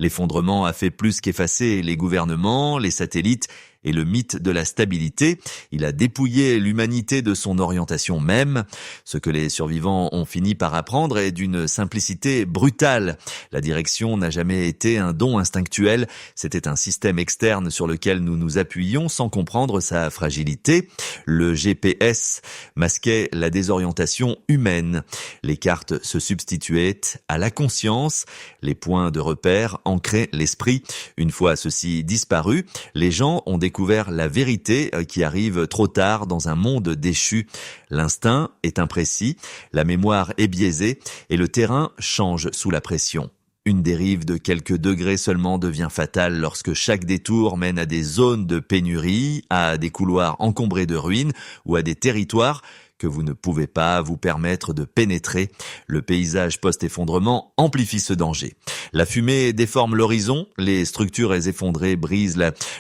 L'effondrement a fait plus qu'effacer les gouvernements, les satellites et le mythe de la stabilité. Il a dépouillé l'humanité de son orientation même. Ce que les survivants ont fini par apprendre est d'une simplicité brutale. La direction n'a jamais été un don instinctuel. C'était un système externe sur lequel nous nous appuyions sans comprendre sa fragilité. Le GPS masquait la désorientation humaine. Les cartes se substituaient à la conscience. Les points de repère ancraient l'esprit. Une fois ceci disparu, les gens ont découvert la vérité qui arrive trop tard dans un monde déchu. L'instinct est imprécis, la mémoire est biaisée et le terrain change sous la pression. Une dérive de quelques degrés seulement devient fatale lorsque chaque détour mène à des zones de pénurie, à des couloirs encombrés de ruines ou à des territoires que vous ne pouvez pas vous permettre de pénétrer. Le paysage post-effondrement amplifie ce danger. La fumée déforme l'horizon, les structures effondrées brisent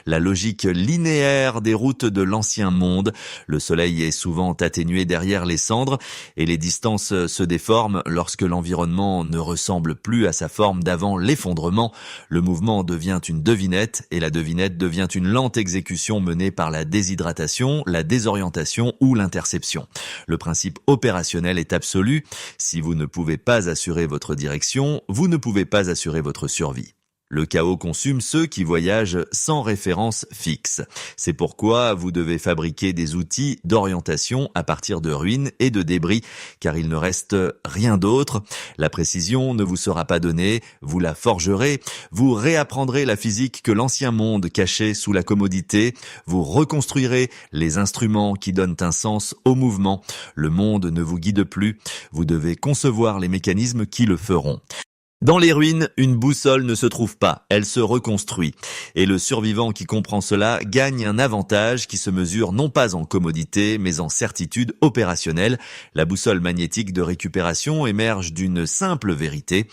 la logique linéaire des routes de l'ancien monde. Le soleil est souvent atténué derrière les cendres et les distances se déforment lorsque l'environnement ne ressemble plus à sa forme d'avant l'effondrement. Le mouvement devient une devinette et la devinette devient une lente exécution menée par la déshydratation, la désorientation ou l'interception. Le principe opérationnel est absolu. Si vous ne pouvez pas assurer votre direction, vous ne pouvez pas assurer votre survie. Le chaos consume ceux qui voyagent sans référence fixe. C'est pourquoi vous devez fabriquer des outils d'orientation à partir de ruines et de débris, car il ne reste rien d'autre. La précision ne vous sera pas donnée, vous la forgerez, vous réapprendrez la physique que l'ancien monde cachait sous la commodité, vous reconstruirez les instruments qui donnent un sens au mouvement. Le monde ne vous guide plus, vous devez concevoir les mécanismes qui le feront. Dans les ruines, une boussole ne se trouve pas, elle se reconstruit. Et le survivant qui comprend cela gagne un avantage qui se mesure non pas en commodité, mais en certitude opérationnelle. La boussole magnétique de récupération émerge d'une simple vérité.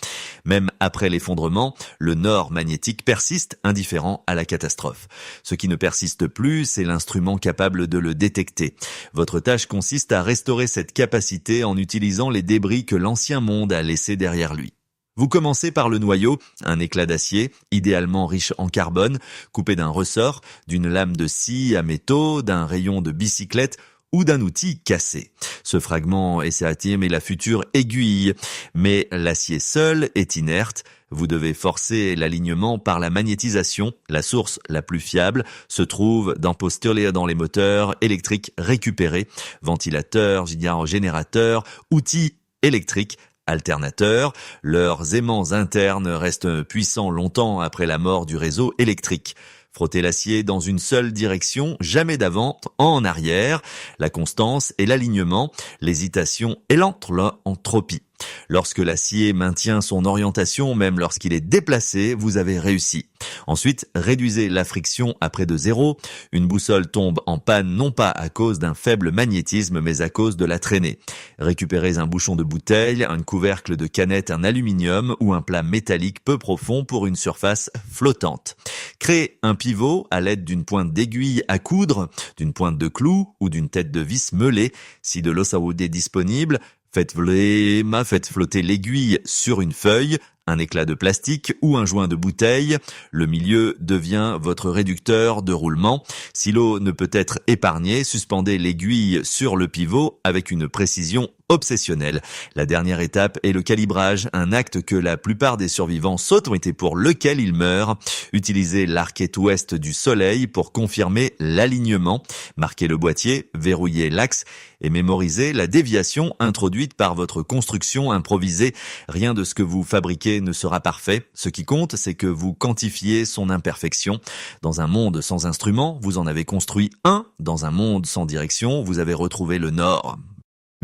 Même après l'effondrement, le nord magnétique persiste indifférent à la catastrophe. Ce qui ne persiste plus, c'est l'instrument capable de le détecter. Votre tâche consiste à restaurer cette capacité en utilisant les débris que l'ancien monde a laissés derrière lui. Vous commencez par le noyau, un éclat d'acier, idéalement riche en carbone, coupé d'un ressort, d'une lame de scie à métaux, d'un rayon de bicyclette ou d'un outil cassé. Ce fragment est la future aiguille, mais l'acier seul est inerte. Vous devez forcer l'alignement par la magnétisation. La source la plus fiable se trouve dans les moteurs électriques récupérés, ventilateurs, générateurs, outils électriques, alternateurs, leurs aimants internes restent puissants longtemps après la mort du réseau électrique. Frottez l'acier dans une seule direction, jamais d'avant, en arrière. La constance et l'alignement, l'hésitation et l'entropie. Lorsque l'acier maintient son orientation, même lorsqu'il est déplacé, vous avez réussi. Ensuite, réduisez la friction à près de zéro. Une boussole tombe en panne non pas à cause d'un faible magnétisme, mais à cause de la traînée. Récupérez un bouchon de bouteille, un couvercle de canette, un aluminium ou un plat métallique peu profond pour une surface flottante. Créez un pivot à l'aide d'une pointe d'aiguille à coudre, d'une pointe de clou ou d'une tête de vis meulée. Si de l'os à ouder est disponible, faites flotter l'aiguille sur une feuille, un éclat de plastique ou un joint de bouteille. Le milieu devient votre réducteur de roulement. Si l'eau ne peut être épargnée, suspendez l'aiguille sur le pivot avec une précision obsessionnelle. La dernière étape est le calibrage, un acte que la plupart des survivants sautent et pour lequel ils meurent. Utilisez l'arquette ouest du soleil pour confirmer l'alignement. Marquez le boîtier, verrouillez l'axe et mémorisez la déviation introduite par votre construction improvisée. Rien de ce que vous fabriquez ne sera parfait. Ce qui compte, c'est que vous quantifiez son imperfection. Dans un monde sans instruments, vous en avez construit un. Dans un monde sans direction, vous avez retrouvé le nord.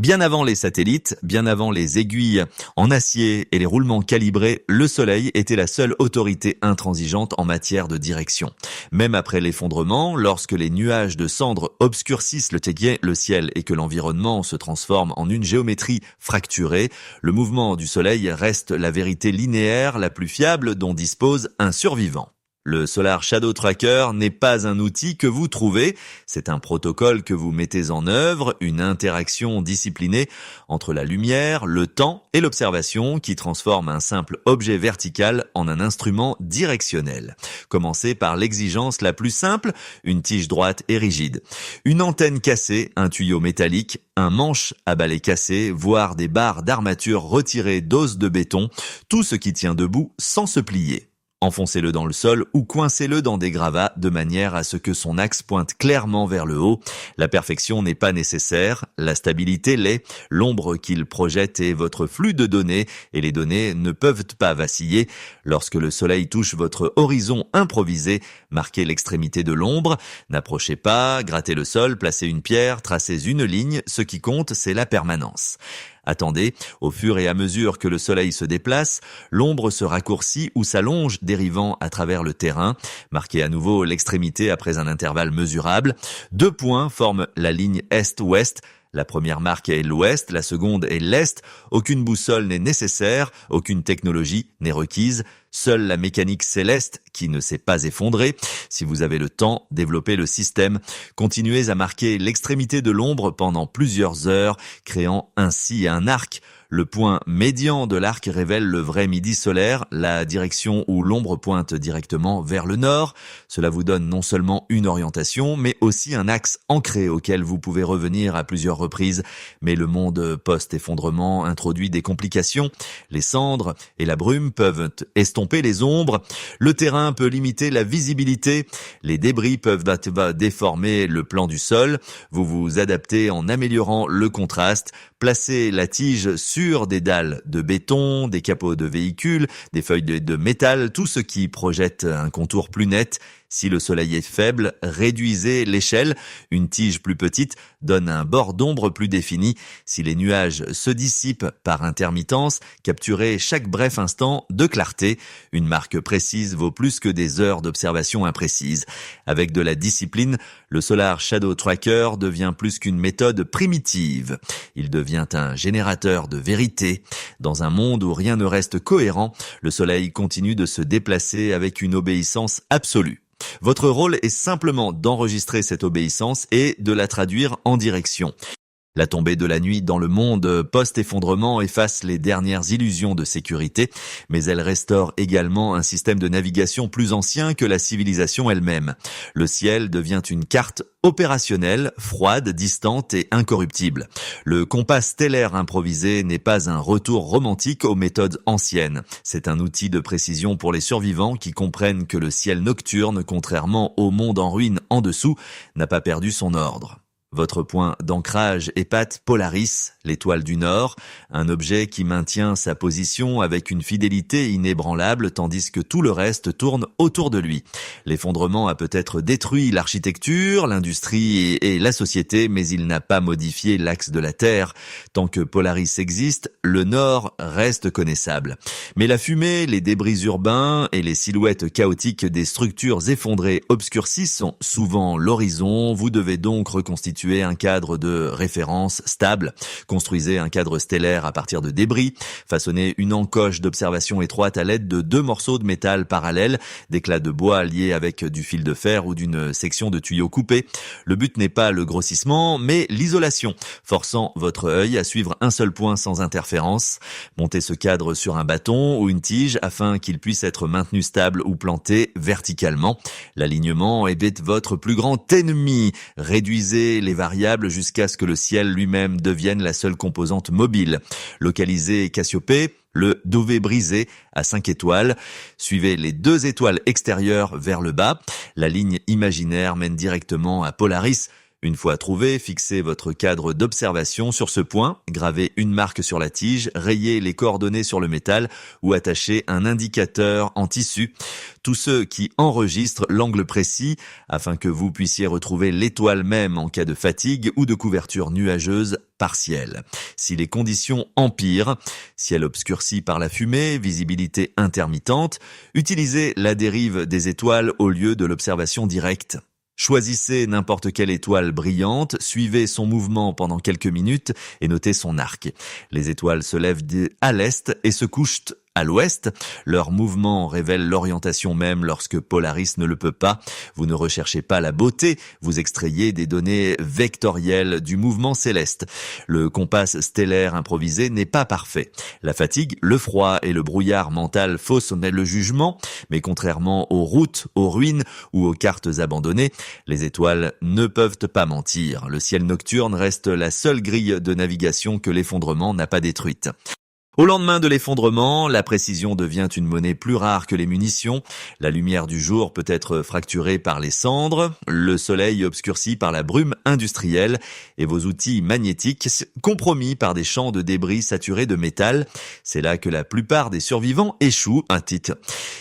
Bien avant les satellites, bien avant les aiguilles en acier et les roulements calibrés, le soleil était la seule autorité intransigeante en matière de direction. Même après l'effondrement, lorsque les nuages de cendres obscurcissent le ciel et que l'environnement se transforme en une géométrie fracturée, le mouvement du soleil reste la vérité linéaire la plus fiable dont dispose un survivant. Le Solar Shadow Tracker n'est pas un outil que vous trouvez, c'est un protocole que vous mettez en œuvre, une interaction disciplinée entre la lumière, le temps et l'observation qui transforme un simple objet vertical en un instrument directionnel. Commencez par l'exigence la plus simple, une tige droite et rigide. Une antenne cassée, un tuyau métallique, un manche à balai cassé, voire des barres d'armature retirées d'os de béton, tout ce qui tient debout sans se plier. Enfoncez-le dans le sol ou coincez-le dans des gravats de manière à ce que son axe pointe clairement vers le haut. La perfection n'est pas nécessaire, la stabilité l'est, l'ombre qu'il projette est votre flux de données et les données ne peuvent pas vaciller. Lorsque le soleil touche votre horizon improvisé, marquez l'extrémité de l'ombre, n'approchez pas, grattez le sol, placez une pierre, tracez une ligne, ce qui compte c'est la permanence. Attendez, au fur et à mesure que le soleil se déplace, l'ombre se raccourcit ou s'allonge dérivant à travers le terrain. Marquez à nouveau l'extrémité après un intervalle mesurable. 2 points forment la ligne est-ouest. La première marque est l'ouest, la seconde est l'est. Aucune boussole n'est nécessaire, aucune technologie n'est requise. Seule la mécanique céleste qui ne s'est pas effondrée. Si vous avez le temps, développez le système. Continuez à marquer l'extrémité de l'ombre pendant plusieurs heures, créant ainsi un arc. Le point médian de l'arc révèle le vrai midi solaire, la direction où l'ombre pointe directement vers le nord. Cela vous donne non seulement une orientation, mais aussi un axe ancré auquel vous pouvez revenir à plusieurs reprises. Mais le monde post-effondrement introduit des complications. Les cendres et la brume peuvent estomper les ombres. Le terrain peut limiter la visibilité. Les débris peuvent déformer le plan du sol. Vous vous adaptez en améliorant le contraste. Placez la tige sur des dalles de béton, des capots de véhicules, des feuilles de métal, tout ce qui projette un contour plus net. Si le soleil est faible, réduisez l'échelle. Une tige plus petite donne un bord d'ombre plus défini. Si les nuages se dissipent par intermittence, capturez chaque bref instant de clarté. Une marque précise vaut plus que des heures d'observation imprécises. Avec de la discipline, le Solar Shadow Tracker devient plus qu'une méthode primitive. Il devient un générateur de vérité. Dans un monde où rien ne reste cohérent, le soleil continue de se déplacer avec une obéissance absolue. Votre rôle est simplement d'enregistrer cette obéissance et de la traduire en direction. La tombée de la nuit dans le monde post-effondrement efface les dernières illusions de sécurité, mais elle restaure également un système de navigation plus ancien que la civilisation elle-même. Le ciel devient une carte opérationnelle, froide, distante et incorruptible. Le compas stellaire improvisé n'est pas un retour romantique aux méthodes anciennes. C'est un outil de précision pour les survivants qui comprennent que le ciel nocturne, contrairement au monde en ruine en dessous, n'a pas perdu son ordre. Votre point d'ancrage épate Polaris, l'étoile du Nord, un objet qui maintient sa position avec une fidélité inébranlable tandis que tout le reste tourne autour de lui. L'effondrement a peut-être détruit l'architecture, l'industrie et la société, mais il n'a pas modifié l'axe de la Terre. Tant que Polaris existe, le Nord reste connaissable. Mais la fumée, les débris urbains et les silhouettes chaotiques des structures effondrées obscurcissent souvent l'horizon. Vous devez donc reconstituer un cadre de référence stable, construisez un cadre stellaire à partir de débris, façonnez une encoche d'observation étroite à l'aide de 2 morceaux de métal parallèles, d'éclats de bois liés avec du fil de fer ou d'une section de tuyau coupé. Le but n'est pas le grossissement, mais l'isolation, forçant votre œil à suivre un seul point sans interférence. Montez ce cadre sur un bâton ou une tige afin qu'il puisse être maintenu stable ou planté verticalement. L'alignement est votre plus grand ennemi. Réduisez les variables jusqu'à ce que le ciel lui-même devienne la seule composante mobile. Localisez Cassiopée, le Dové brisé à 5 étoiles. Suivez les 2 étoiles extérieures vers le bas. La ligne imaginaire mène directement à Polaris. Une fois trouvé, fixez votre cadre d'observation sur ce point, gravez une marque sur la tige, rayez les coordonnées sur le métal ou attachez un indicateur en tissu. Tous ceux qui enregistrent l'angle précis afin que vous puissiez retrouver l'étoile même en cas de fatigue ou de couverture nuageuse partielle. Si les conditions empirent, ciel obscurci par la fumée, visibilité intermittente, utilisez la dérive des étoiles au lieu de l'observation directe. Choisissez n'importe quelle étoile brillante, suivez son mouvement pendant quelques minutes et notez son arc. Les étoiles se lèvent à l'est et se couchent à l'ouest. Leur mouvement révèle l'orientation même lorsque Polaris ne le peut pas. Vous ne recherchez pas la beauté, vous extrayez des données vectorielles du mouvement céleste. Le compas stellaire improvisé n'est pas parfait. La fatigue, le froid et le brouillard mental faussent le jugement, mais contrairement aux routes, aux ruines ou aux cartes abandonnées, les étoiles ne peuvent pas mentir. Le ciel nocturne reste la seule grille de navigation que l'effondrement n'a pas détruite. Au lendemain de l'effondrement, la précision devient une monnaie plus rare que les munitions. La lumière du jour peut être fracturée par les cendres, le soleil obscurci par la brume industrielle et vos outils magnétiques compromis par des champs de débris saturés de métal. C'est là que la plupart des survivants échouent, un titre.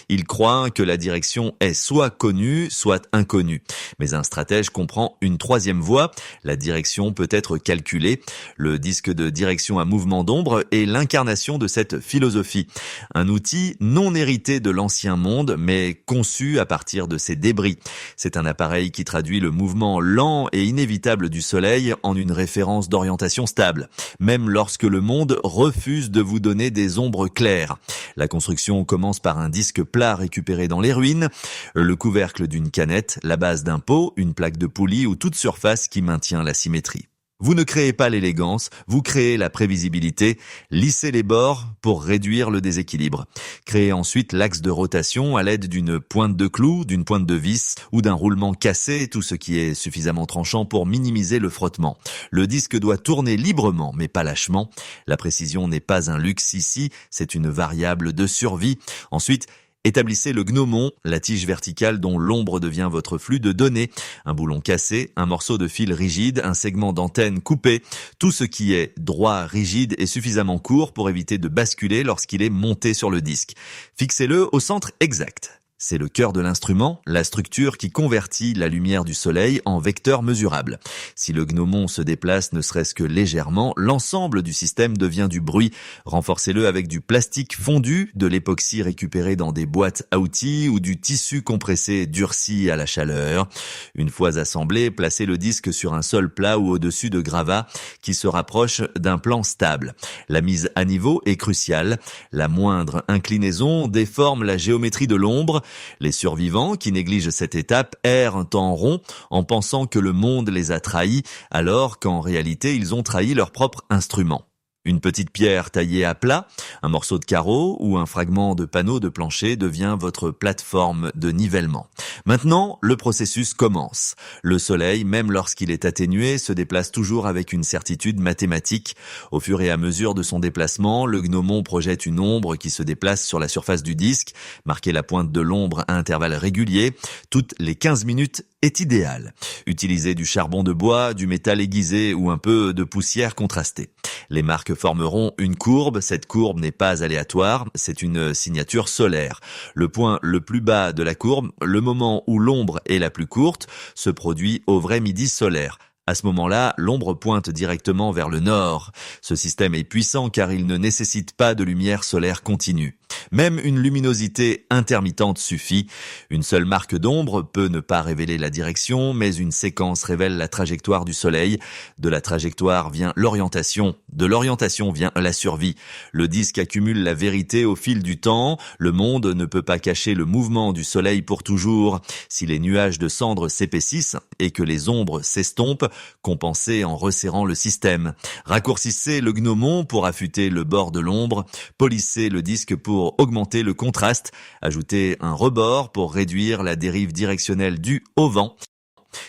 Ils croient que la direction est soit connue, soit inconnue. Mais un stratège comprend une troisième voie. La direction peut être calculée. Le disque de direction à mouvement d'ombre est l'incarnation de cette philosophie. Un outil non hérité de l'ancien monde, mais conçu à partir de ses débris. C'est un appareil qui traduit le mouvement lent et inévitable du Soleil en une référence d'orientation stable, même lorsque le monde refuse de vous donner des ombres claires. La construction commence par un disque plat récupéré dans les ruines, le couvercle d'une canette, la base d'un pot, une plaque de poulie ou toute surface qui maintient la symétrie. Vous ne créez pas l'élégance, vous créez la prévisibilité, lissez les bords pour réduire le déséquilibre. Créez ensuite l'axe de rotation à l'aide d'une pointe de clou, d'une pointe de vis ou d'un roulement cassé, tout ce qui est suffisamment tranchant pour minimiser le frottement. Le disque doit tourner librement mais pas lâchement. La précision n'est pas un luxe ici, c'est une variable de survie. Ensuite, établissez le gnomon, la tige verticale dont l'ombre devient votre flux de données. Un boulon cassé, un morceau de fil rigide, un segment d'antenne coupé. Tout ce qui est droit, rigide et suffisamment court pour éviter de basculer lorsqu'il est monté sur le disque. Fixez-le au centre exact. C'est le cœur de l'instrument, la structure qui convertit la lumière du soleil en vecteur mesurable. Si le gnomon se déplace ne serait-ce que légèrement, l'ensemble du système devient du bruit. Renforcez-le avec du plastique fondu, de l'époxy récupéré dans des boîtes à outils ou du tissu compressé durci à la chaleur. Une fois assemblé, placez le disque sur un sol plat ou au-dessus de gravats qui se rapprochent d'un plan stable. La mise à niveau est cruciale. La moindre inclinaison déforme la géométrie de l'ombre. Les survivants qui négligent cette étape errent un temps rond en pensant que le monde les a trahis, alors qu'en réalité ils ont trahi leur propre instrument. Une petite pierre taillée à plat, un morceau de carreau ou un fragment de panneau de plancher devient votre plateforme de nivellement. Maintenant, le processus commence. Le soleil, même lorsqu'il est atténué, se déplace toujours avec une certitude mathématique. Au fur et à mesure de son déplacement, le gnomon projette une ombre qui se déplace sur la surface du disque. Marquez la pointe de l'ombre à intervalles réguliers. Toutes les 15 minutes est idéal. Utilisez du charbon de bois, du métal aiguisé ou un peu de poussière contrastée. Les marques formeront une courbe. Cette courbe n'est pas aléatoire, c'est une signature solaire. Le point le plus bas de la courbe, le moment où l'ombre est la plus courte, se produit au vrai midi solaire. À ce moment-là, l'ombre pointe directement vers le nord. Ce système est puissant car il ne nécessite pas de lumière solaire continue. Même une luminosité intermittente suffit. Une seule marque d'ombre peut ne pas révéler la direction, mais une séquence révèle la trajectoire du soleil. De la trajectoire vient l'orientation. De l'orientation vient la survie. Le disque accumule la vérité au fil du temps. Le monde ne peut pas cacher le mouvement du soleil pour toujours. Si les nuages de cendres s'épaississent et que les ombres s'estompent, compensez en resserrant le système. Raccourcissez le gnomon pour affûter le bord de l'ombre. Polissez le disque pour augmenter le contraste. Ajoutez un rebord pour réduire la dérive directionnelle due au vent.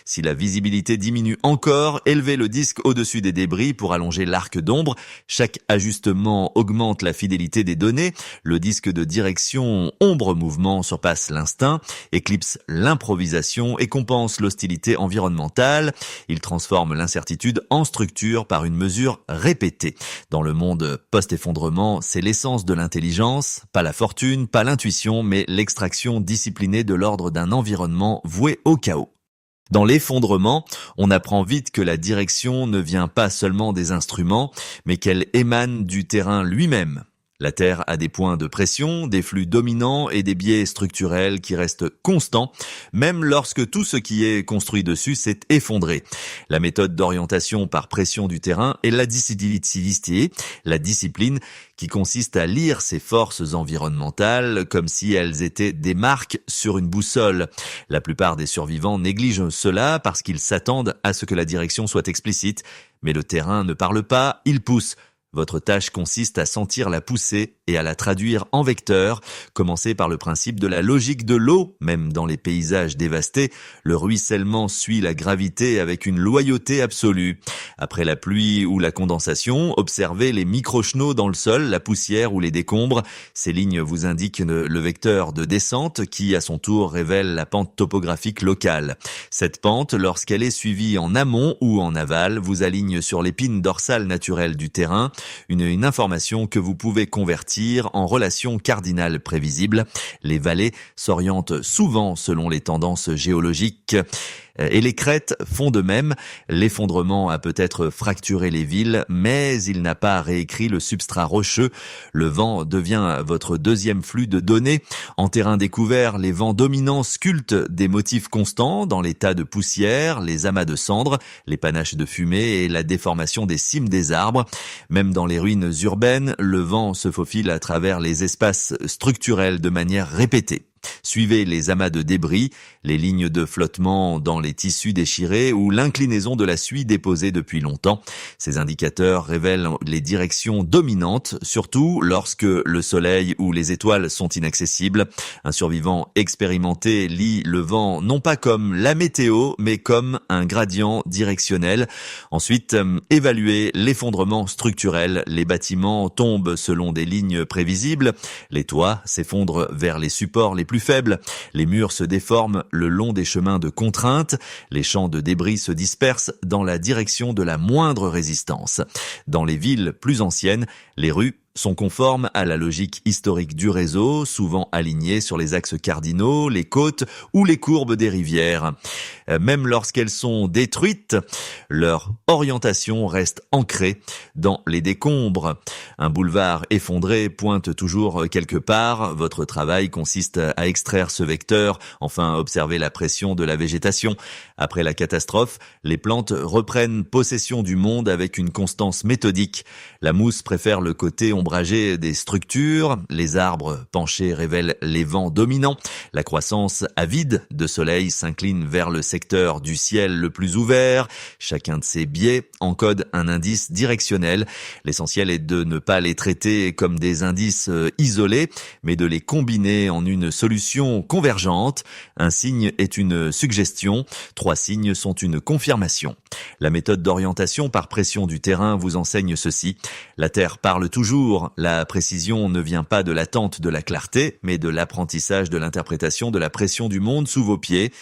Si la visibilité diminue encore, élevez le disque au-dessus des débris pour allonger l'arc d'ombre. Chaque ajustement augmente la fidélité des données. Le disque de direction ombre-mouvement surpasse l'instinct, éclipse l'improvisation et compense l'hostilité environnementale. Il transforme l'incertitude en structure par une mesure répétée. Dans le monde post-effondrement, c'est l'essence de l'intelligence, pas la fortune, pas l'intuition, mais l'extraction disciplinée de l'ordre d'un environnement voué au chaos. Dans l'effondrement, on apprend vite que la direction ne vient pas seulement des instruments, mais qu'elle émane du terrain lui-même. La Terre a des points de pression, des flux dominants et des biais structurels qui restent constants, même lorsque tout ce qui est construit dessus s'est effondré. La méthode d'orientation par pression du terrain est la disciplité, la discipline qui consiste à lire ces forces environnementales comme si elles étaient des marques sur une boussole. La plupart des survivants négligent cela parce qu'ils s'attendent à ce que la direction soit explicite, mais le terrain ne parle pas, il pousse. Votre tâche consiste à sentir la poussée et à la traduire en vecteur. Commencez par le principe de la logique de l'eau. Même dans les paysages dévastés, le ruissellement suit la gravité avec une loyauté absolue. Après la pluie ou la condensation, observez les micro-chenaux dans le sol, la poussière ou les décombres. Ces lignes vous indiquent le vecteur de descente qui, à son tour, révèle la pente topographique locale. Cette pente, lorsqu'elle est suivie en amont ou en aval, vous aligne sur l'épine dorsale naturelle du terrain. Une information que vous pouvez convertir en relation cardinale prévisible. Les vallées s'orientent souvent selon les tendances géologiques. Et les crêtes font de même. L'effondrement a peut-être fracturé les villes, mais il n'a pas réécrit le substrat rocheux. Le vent devient votre deuxième flux de données. En terrain découvert, les vents dominants sculptent des motifs constants dans les tas de poussière, les amas de cendres, les panaches de fumée et la déformation des cimes des arbres. Même dans les ruines urbaines, le vent se faufile à travers les espaces structurels de manière répétée. Suivez les amas de débris, les lignes de flottement dans les tissus déchirés ou l'inclinaison de la suie déposée depuis longtemps. Ces indicateurs révèlent les directions dominantes, surtout lorsque le soleil ou les étoiles sont inaccessibles. Un survivant expérimenté lit le vent non pas comme la météo, mais comme un gradient directionnel. Ensuite, évaluez l'effondrement structurel. Les bâtiments tombent selon des lignes prévisibles. Les toits s'effondrent vers les supports les plus faibles. Les murs se déforment le long des chemins de contrainte. Les champs de débris se dispersent dans la direction de la moindre résistance. Dans les villes plus anciennes, les rues sont conformes à la logique historique du réseau, souvent alignées sur les axes cardinaux, les côtes ou les courbes des rivières. Même lorsqu'elles sont détruites, leur orientation reste ancrée dans les décombres. Un boulevard effondré pointe toujours quelque part. Votre travail consiste à extraire ce vecteur, enfin observer la pression de la végétation. Après la catastrophe, les plantes reprennent possession du monde avec une constance méthodique. La mousse préfère le côté ombragé des structures, les arbres penchés révèlent les vents dominants, la croissance avide de soleil s'incline vers le secteur du ciel le plus ouvert, chacun de ces biais encode un indice directionnel. L'essentiel est de ne pas les traiter comme des indices isolés, mais de les combiner en une solution convergente. Un signe est une suggestion, 3 signes sont une confirmation. La méthode d'orientation par pression du terrain vous enseigne ceci. La Terre parle toujours. La précision ne vient pas de l'attente de la clarté, mais de l'apprentissage de l'interprétation de la pression du monde sous vos pieds.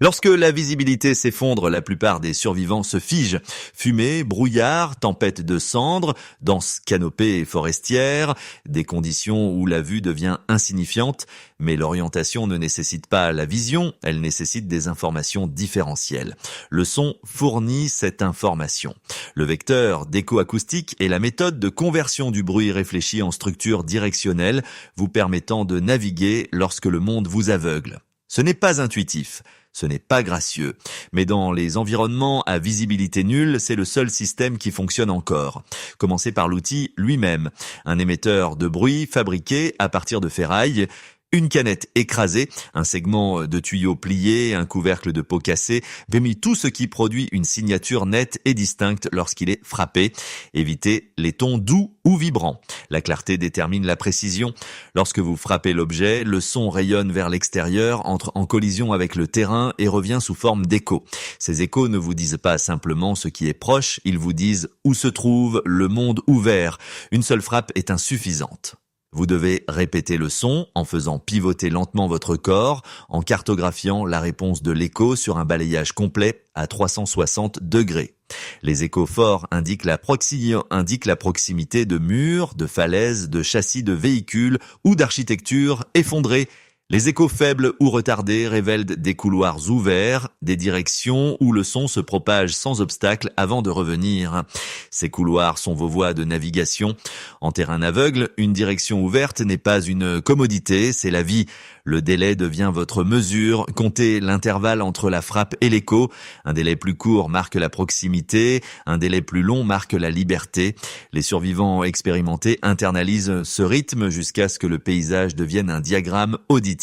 Lorsque la visibilité s'effondre, la plupart des survivants se figent. Fumée, brouillard, tempête de cendres, dense canopée forestière, des conditions où la vue devient insignifiante. Mais l'orientation ne nécessite pas la vision, elle nécessite des informations différentielles. Le son fournit cette information. Le vecteur d'écho-acoustique est la méthode de conversion du bruit réfléchi en structure directionnelle, vous permettant de naviguer lorsque le monde vous aveugle. Ce n'est pas intuitif. Ce n'est pas gracieux. Mais dans les environnements à visibilité nulle, c'est le seul système qui fonctionne encore. Commencez par l'outil lui-même. Un émetteur de bruit fabriqué à partir de ferraille, une canette écrasée, un segment de tuyau plié, un couvercle de peau cassée, parmi tout ce qui produit une signature nette et distincte lorsqu'il est frappé. Évitez les tons doux ou vibrants. La clarté détermine la précision. Lorsque vous frappez l'objet, le son rayonne vers l'extérieur, entre en collision avec le terrain et revient sous forme d'écho. Ces échos ne vous disent pas simplement ce qui est proche, ils vous disent où se trouve le monde ouvert. Une seule frappe est insuffisante. Vous devez répéter le son en faisant pivoter lentement votre corps, en cartographiant la réponse de l'écho sur un balayage complet à 360 degrés. Les échos forts indiquent la proximité de murs, de falaises, de châssis de véhicules ou d'architecture effondrée. Les échos faibles ou retardés révèlent des couloirs ouverts, des directions où le son se propage sans obstacle avant de revenir. Ces couloirs sont vos voies de navigation. En terrain aveugle, une direction ouverte n'est pas une commodité, c'est la vie. Le délai devient votre mesure. Comptez l'intervalle entre la frappe et l'écho. Un délai plus court marque la proximité, un délai plus long marque la liberté. Les survivants expérimentés internalisent ce rythme jusqu'à ce que le paysage devienne un diagramme auditif.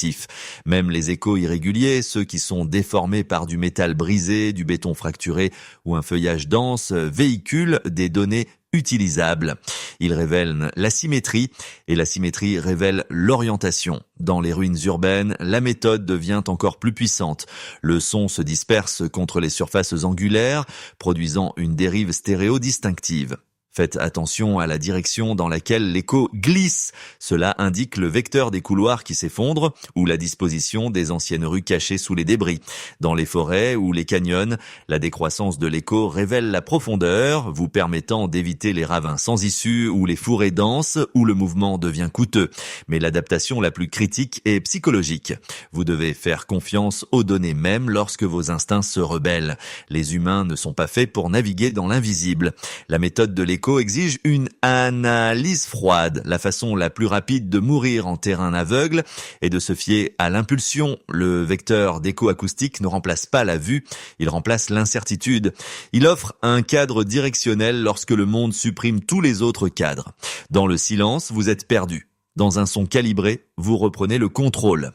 Même les échos irréguliers, ceux qui sont déformés par du métal brisé, du béton fracturé ou un feuillage dense, véhiculent des données utilisables. Ils révèlent la symétrie et la symétrie révèle l'orientation. Dans les ruines urbaines, la méthode devient encore plus puissante. Le son se disperse contre les surfaces angulaires, produisant une dérive stéréo distinctive. Faites attention à la direction dans laquelle l'écho glisse. Cela indique le vecteur des couloirs qui s'effondrent ou la disposition des anciennes rues cachées sous les débris. Dans les forêts ou les canyons, la décroissance de l'écho révèle la profondeur, vous permettant d'éviter les ravins sans issue ou les fourrés denses où le mouvement devient coûteux. Mais l'adaptation la plus critique est psychologique. Vous devez faire confiance aux données même lorsque vos instincts se rebellent. Les humains ne sont pas faits pour naviguer dans l'invisible. La méthode de l'écho exige une analyse froide. La façon la plus rapide de mourir en terrain aveugle est de se fier à l'impulsion. Le vecteur d'écho acoustique ne remplace pas la vue, il remplace l'incertitude. Il offre un cadre directionnel lorsque le monde supprime tous les autres cadres. Dans le silence, vous êtes perdu. Dans un son calibré, vous reprenez le contrôle.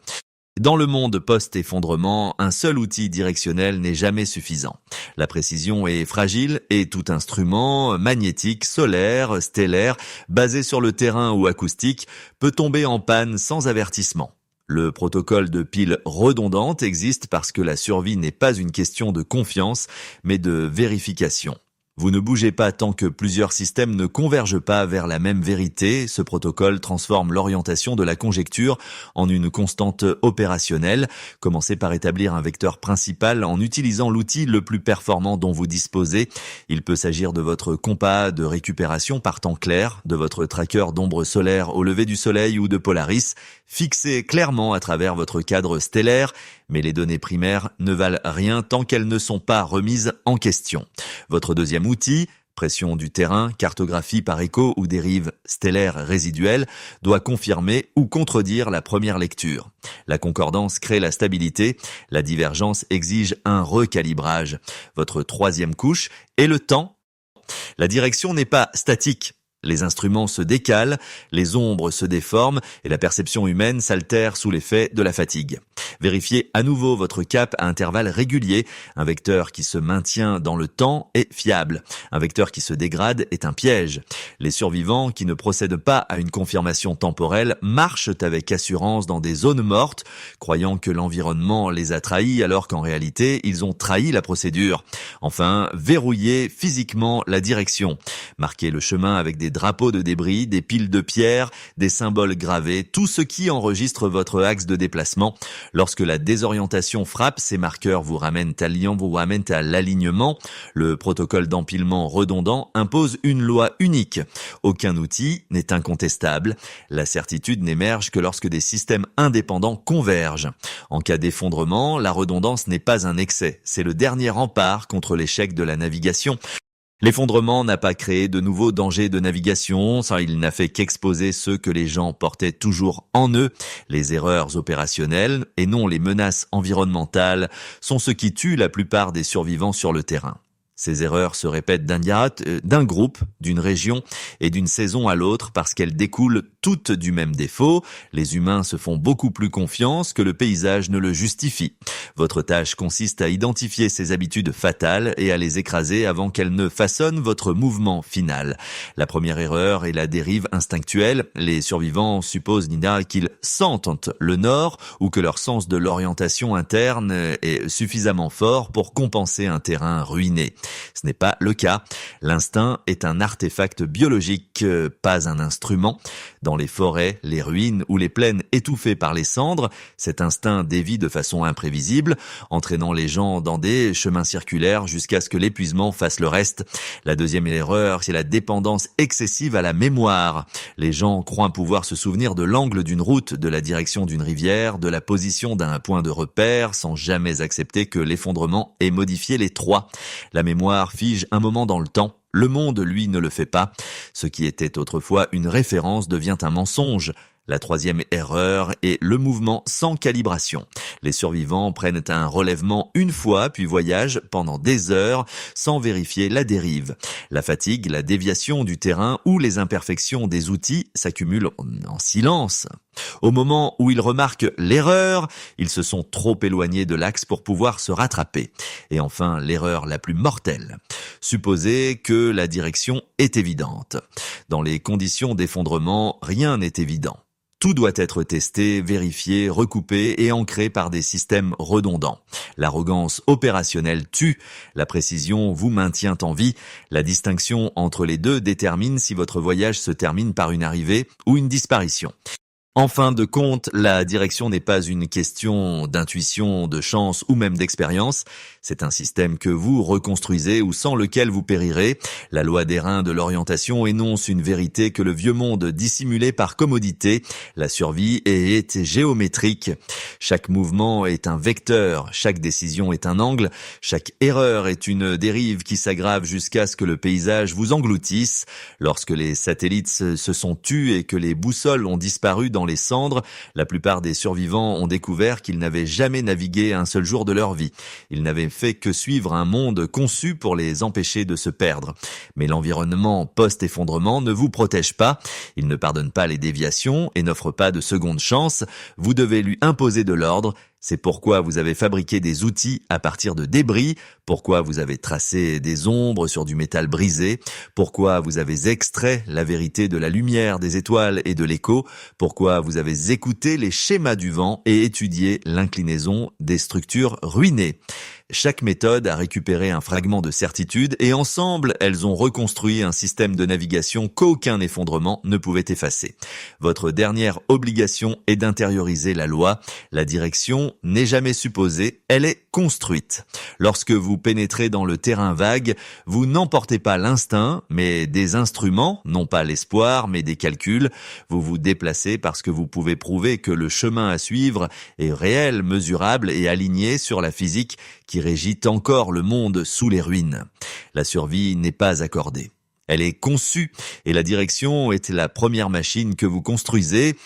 Dans le monde post-effondrement, un seul outil directionnel n'est jamais suffisant. La précision est fragile et tout instrument, magnétique, solaire, stellaire, basé sur le terrain ou acoustique, peut tomber en panne sans avertissement. Le protocole de pile redondante existe parce que la survie n'est pas une question de confiance, mais de vérification. Vous ne bougez pas tant que plusieurs systèmes ne convergent pas vers la même vérité. Ce protocole transforme l'orientation de la conjecture en une constante opérationnelle. Commencez par établir un vecteur principal en utilisant l'outil le plus performant dont vous disposez. Il peut s'agir de votre compas de récupération par temps clair, de votre tracker d'ombre solaire au lever du soleil ou de Polaris. Fixez clairement à travers votre cadre stellaire, mais les données primaires ne valent rien tant qu'elles ne sont pas remises en question. Votre deuxième outil, pression du terrain, cartographie par écho ou dérive stellaire résiduelle, doit confirmer ou contredire la première lecture. La concordance crée la stabilité, la divergence exige un recalibrage. Votre troisième couche est le temps. La direction n'est pas statique. Les instruments se décalent, les ombres se déforment et la perception humaine s'altère sous l'effet de la fatigue. Vérifiez à nouveau votre cap à intervalles réguliers. Un vecteur qui se maintient dans le temps est fiable. Un vecteur qui se dégrade est un piège. Les survivants qui ne procèdent pas à une confirmation temporelle marchent avec assurance dans des zones mortes, croyant que l'environnement les a trahis alors qu'en réalité, ils ont trahi la procédure. Enfin, verrouillez physiquement la direction. Marquez le chemin avec des drapeaux de débris, des piles de pierres, des symboles gravés, tout ce qui enregistre votre axe de déplacement. Lorsque la désorientation frappe, ces marqueurs vous ramènent à l'alignement. Le protocole d'empilement redondant impose une loi unique. Aucun outil n'est incontestable. La certitude n'émerge que lorsque des systèmes indépendants convergent. En cas d'effondrement, la redondance n'est pas un excès. C'est le dernier rempart contre l'échec de la navigation. L'effondrement n'a pas créé de nouveaux dangers de navigation, il n'a fait qu'exposer ceux que les gens portaient toujours en eux. Les erreurs opérationnelles, et non les menaces environnementales, sont ce qui tue la plupart des survivants sur le terrain. Ces erreurs se répètent d'un groupe, d'une région et d'une saison à l'autre parce qu'elles découlent toutes du même défaut. Les humains se font beaucoup plus confiance que le paysage ne le justifie. Votre tâche consiste à identifier ces habitudes fatales et à les écraser avant qu'elles ne façonnent votre mouvement final. La première erreur est la dérive instinctuelle. Les survivants supposent, Nina, qu'ils sentent le nord ou que leur sens de l'orientation interne est suffisamment fort pour compenser un terrain ruiné. Ce n'est pas le cas. L'instinct est un artefact biologique, pas un instrument. Dans Dans les forêts, les ruines ou les plaines étouffées par les cendres, cet instinct dévie de façon imprévisible, entraînant les gens dans des chemins circulaires jusqu'à ce que l'épuisement fasse le reste. La deuxième erreur, c'est la dépendance excessive à la mémoire. Les gens croient pouvoir se souvenir de l'angle d'une route, de la direction d'une rivière, de la position d'un point de repère, sans jamais accepter que l'effondrement ait modifié les trois. La mémoire fige un moment dans le temps. Le monde, lui, ne le fait pas. Ce qui était autrefois une référence devient un mensonge. La troisième erreur est le mouvement sans calibration. Les survivants prennent un relèvement une fois, puis voyagent pendant des heures sans vérifier la dérive. La fatigue, la déviation du terrain ou les imperfections des outils s'accumulent en silence. Au moment où ils remarquent l'erreur, ils se sont trop éloignés de l'axe pour pouvoir se rattraper. Et enfin, l'erreur la plus mortelle. Supposer que la direction est évidente. Dans les conditions d'effondrement, rien n'est évident. Tout doit être testé, vérifié, recoupé et ancré par des systèmes redondants. L'arrogance opérationnelle tue, la précision vous maintient en vie. La distinction entre les deux détermine si votre voyage se termine par une arrivée ou une disparition. En fin de compte, la direction n'est pas une question d'intuition, de chance ou même d'expérience. C'est un système que vous reconstruisez ou sans lequel vous périrez. La loi des reins de l'orientation énonce une vérité que le vieux monde dissimulait par commodité. La survie est géométrique. Chaque mouvement est un vecteur, chaque décision est un angle, chaque erreur est une dérive qui s'aggrave jusqu'à ce que le paysage vous engloutisse. Lorsque les satellites se sont tus et que les boussoles ont disparu dans les cendres, la plupart des survivants ont découvert qu'ils n'avaient jamais navigué un seul jour de leur vie. Ils n'avaient fait que suivre un monde conçu pour les empêcher de se perdre. Mais l'environnement post-effondrement ne vous protège pas. Il ne pardonne pas les déviations et n'offre pas de seconde chance. Vous devez lui imposer de l'ordre. C'est pourquoi vous avez fabriqué des outils à partir de débris, pourquoi vous avez tracé des ombres sur du métal brisé, pourquoi vous avez extrait la vérité de la lumière, des étoiles et de l'écho, pourquoi vous avez écouté les schémas du vent et étudié l'inclinaison des structures ruinées. Chaque méthode a récupéré un fragment de certitude et ensemble, elles ont reconstruit un système de navigation qu'aucun effondrement ne pouvait effacer. Votre dernière obligation est d'intérioriser la loi. La direction n'est jamais supposée, elle est construite. Lorsque vous pénétrez dans le terrain vague, vous n'emportez pas l'instinct, mais des instruments, non pas l'espoir, mais des calculs. Vous vous déplacez parce que vous pouvez prouver que le chemin à suivre est réel, mesurable et aligné sur la physique qui régit encore le monde sous les ruines. La survie n'est pas accordée. Elle est conçue et la direction est la première machine que vous construisez.